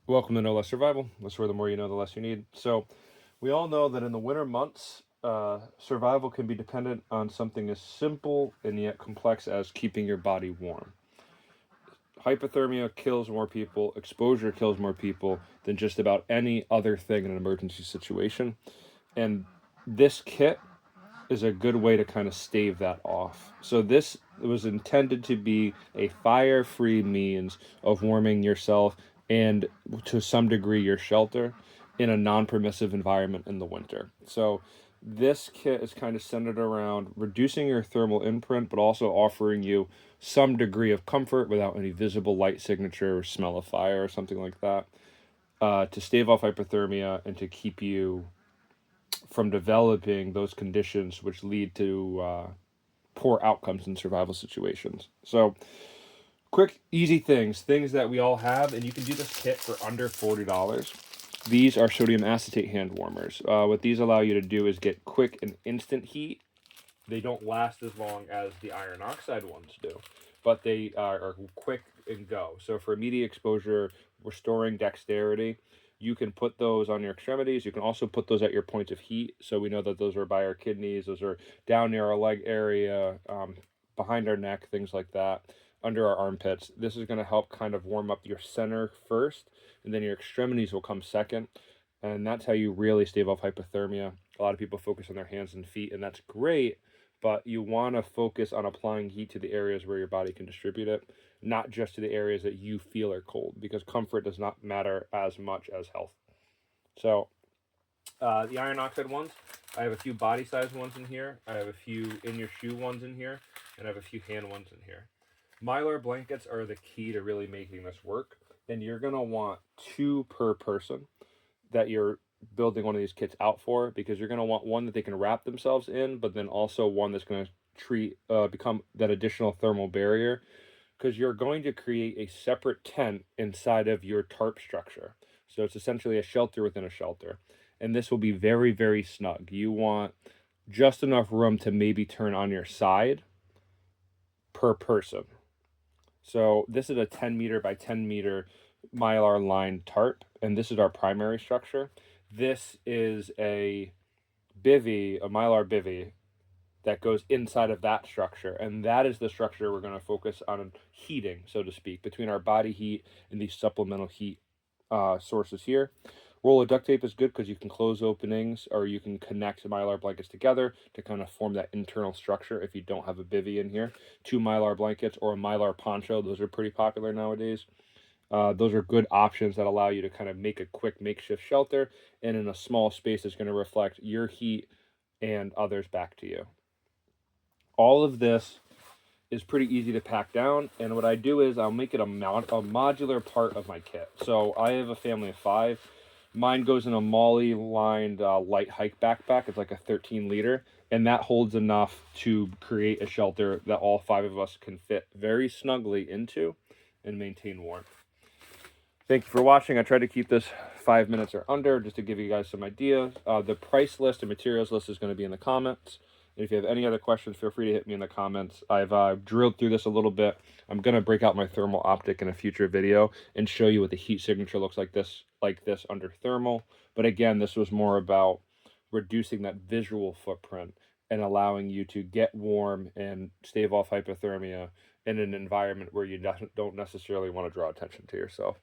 Welcome to No Less Survival. That's where the more you know, the less you need. So, we all know that in the winter months, survival can be dependent on something as simple and yet complex as keeping your body warm. Hypothermia kills more people, exposure kills more people than just about any other thing in an emergency situation. And this kit is a good way to kind of stave that off. So this was intended to be a fire-free means of warming yourself and to some degree your shelter in a non-permissive environment in the winter. So this kit is kind of centered around reducing your thermal imprint, but also offering you some degree of comfort without any visible light signature or smell of fire or something like that, to stave off hypothermia and to keep you from developing those conditions which lead to poor outcomes in survival situations. So, quick, easy things that we all have, and you can do this kit for under $40. These are sodium acetate hand warmers. What these allow you to do is get quick and instant heat. They don't last as long as the iron oxide ones do, but they are quick and go. So for immediate exposure, restoring dexterity, you can put those on your extremities. You can also put those at your points of heat. So we know that those are by our kidneys, those are down near our leg area, behind our neck, things like that, under our armpits. This is going to help kind of warm up your center first, and then your extremities will come second. And that's how you really stave off hypothermia. A lot of people focus on their hands and feet, and that's great, but you want to focus on applying heat to the areas where your body can distribute it, not just to the areas that you feel are cold, because comfort does not matter as much as health. So the iron oxide ones, I have a few body size ones in here, I have a few in your shoe ones in here, and I have a few hand ones in here. Mylar blankets are the key to really making this work, and you're going to want 2 per person that you're building one of these kits out for, because you're going to want one that they can wrap themselves in, but then also one that's going to become that additional thermal barrier, because you're going to create a separate tent inside of your tarp structure. So it's essentially a shelter within a shelter, and this will be very, very snug. You want just enough room to maybe turn on your side per person. So this is a 10 meter by 10 meter Mylar lined tarp, and this is our primary structure. This is a bivy, a Mylar bivy, that goes inside of that structure, and that is the structure we're going to focus on heating, so to speak, between our body heat and these supplemental heat sources here. Roll of duct tape is good because you can close openings, or you can connect Mylar blankets together to kind of form that internal structure if you don't have a bivy in here. 2 Mylar blankets or a Mylar poncho, those are pretty popular nowadays. Those are good options that allow you to kind of make a quick makeshift shelter, and in a small space that's going to reflect your heat and others back to you. All of this is pretty easy to pack down, and what I do is I'll make it a modular part of my kit. So I have a family of 5. Mine goes in a MOLLE lined light hike backpack. It's like a 13 liter, and that holds enough to create a shelter that all 5 of us can fit very snugly into and maintain warmth. Thank you for watching. I tried to keep this 5 minutes or under just to give you guys some ideas. The price list and materials list is going to be in the comments. And if you have any other questions, feel free to hit me in the comments. I've drilled through this a little bit. I'm going to break out my thermal optic in a future video and show you what the heat signature looks like this under thermal. But again, this was more about reducing that visual footprint and allowing you to get warm and stave off hypothermia in an environment where you don't necessarily want to draw attention to yourself.